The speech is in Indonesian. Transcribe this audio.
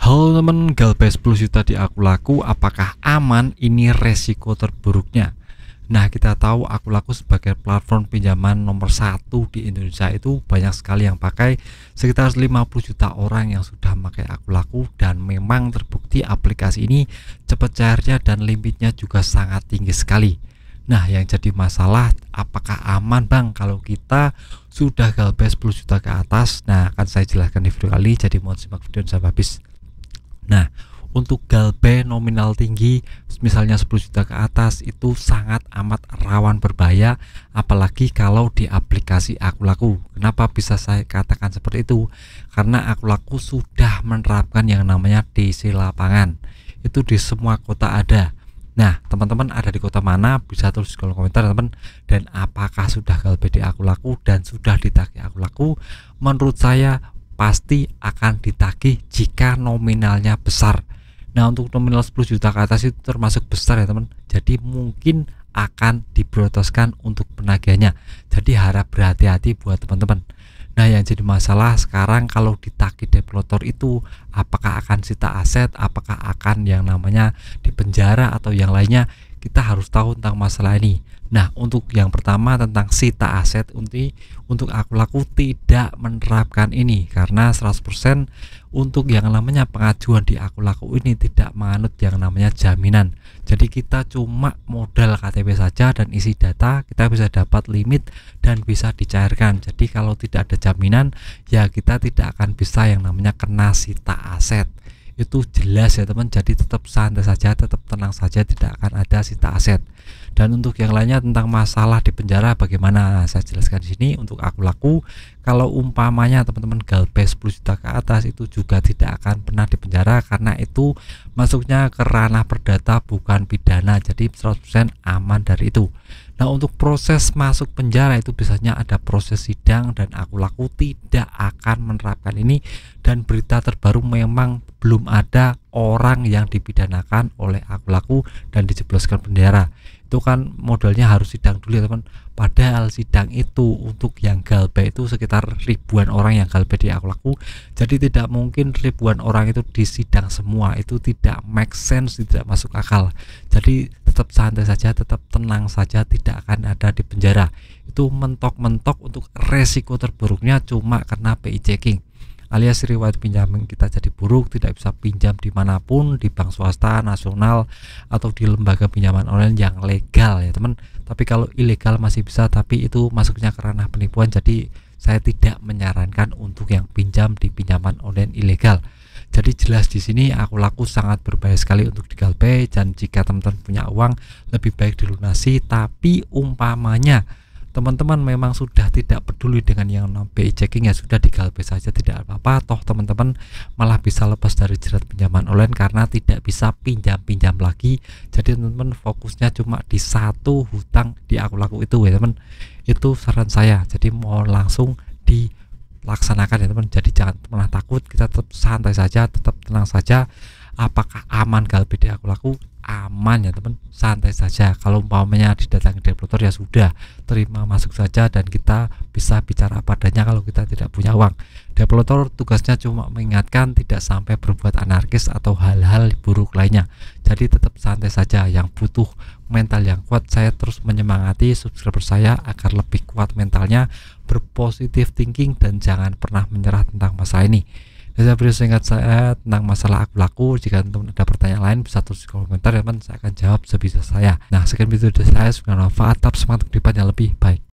Halo temen, galbay 10 juta di aku laku, apakah aman? Ini resiko terburuknya. Nah, kita tahu aku laku sebagai platform pinjaman nomor 1 di Indonesia, itu banyak sekali yang pakai, sekitar 50 juta orang yang sudah memakai aku laku, dan memang terbukti aplikasi ini cepat cairnya dan limitnya juga sangat tinggi sekali. Nah, yang jadi masalah, apakah aman bang kalau kita sudah galbay 10 juta ke atas? Nah, akan saya jelaskan di video kali, jadi mohon simak video sampai habis. Nah, untuk galbay nominal tinggi, misalnya 10 juta ke atas, itu sangat amat rawan berbahaya, apalagi kalau di aplikasi aku laku. Kenapa bisa saya katakan seperti itu? Karena aku laku sudah menerapkan yang namanya DC lapangan. Itu di semua kota ada. Nah, teman-teman ada di kota mana? Bisa tulis di kolom komentar teman. Dan apakah sudah galbay di aku laku dan sudah ditagih aku laku? Menurut saya pasti akan ditagih jika nominalnya besar. Nah, untuk nominal 10 juta ke atas itu termasuk besar ya teman, jadi mungkin akan diproteskan untuk penagihannya, jadi harap berhati-hati buat teman-teman. Nah, yang jadi masalah sekarang kalau ditagih developer itu apakah akan sita aset, apakah akan yang namanya dipenjara atau yang lainnya, kita harus tahu tentang masalah ini. Nah, untuk yang pertama tentang sita aset, untuk aku laku tidak menerapkan ini karena 100% untuk yang namanya pengajuan di aku laku ini tidak menganut yang namanya jaminan. Jadi kita cuma modal KTP saja dan isi data, kita bisa dapat limit dan bisa dicairkan. Jadi kalau tidak ada jaminan, ya kita tidak akan bisa yang namanya kena sita aset. Itu jelas ya teman, jadi tetap santai saja, tetap tenang saja, tidak akan ada sita aset. Dan untuk yang lainnya tentang masalah di penjara bagaimana, saya jelaskan di sini. Untuk aku laku, kalau umpamanya teman-teman galbay 10 juta ke atas itu juga tidak akan pernah di penjara karena itu masuknya ke ranah perdata bukan pidana, jadi 100% aman dari itu. Nah, untuk proses masuk penjara itu biasanya ada proses sidang dan aku laku tidak akan menerapkan ini, dan berita terbaru memang belum ada orang yang dipidanakan oleh aku laku dan dijebloskan penjara. Itu kan modalnya harus sidang dulu ya teman, padahal sidang itu untuk yang galbay itu sekitar ribuan orang yang galbay di aku laku, jadi tidak mungkin ribuan orang itu disidang semua, itu tidak make sense, tidak masuk akal. Jadi tetap santai saja, tetap tenang saja, tidak akan ada di penjara. Itu mentok-mentok untuk resiko terburuknya cuma karena PI checking alias riwayat pinjaman kita jadi buruk, tidak bisa pinjam dimanapun, di bank swasta, nasional, atau di lembaga pinjaman online yang legal ya teman. Tapi kalau ilegal masih bisa, tapi itu masuknya ke ranah penipuan, jadi saya tidak menyarankan untuk yang pinjam di pinjaman online ilegal. Jadi jelas di sini aku laku sangat berbahaya sekali untuk digalbay, dan jika teman-teman punya uang lebih baik dilunasi. Tapi umpamanya teman-teman memang sudah tidak peduli dengan yang PI checking, ya sudah digalbay saja, tidak apa-apa, toh teman-teman malah bisa lepas dari jerat pinjaman online karena tidak bisa pinjam-pinjam lagi. Jadi teman-teman fokusnya cuma di satu hutang di aku laku itu ya teman. Itu saran saya, jadi mau langsung dilaksanakan ya teman. Jadi jangan pernah takut, kita tetap santai saja, tetap tenang saja. Apakah aman galbay di aku laku? Aman ya teman, santai saja. Kalau umpamanya didatangi developer ya sudah, terima masuk saja, dan kita bisa bicara apa adanya kalau kita tidak punya uang. Developer tugasnya cuma mengingatkan tidak sampai berbuat anarkis atau hal-hal buruk lainnya. Jadi tetap santai saja. Yang butuh mental yang kuat, saya terus menyemangati subscriber saya agar lebih kuat mentalnya, berpositif thinking, dan jangan pernah menyerah tentang masalah ini. Jadi video singkat saya tentang masalah aku laku. Jika teman ada pertanyaan lain bisa tulis di kolom komentar ya teman, saya akan jawab sebisa saya. Nah, sekian video dari saya, semoga bermanfaat, tetap semangat ke depan yang lebih baik.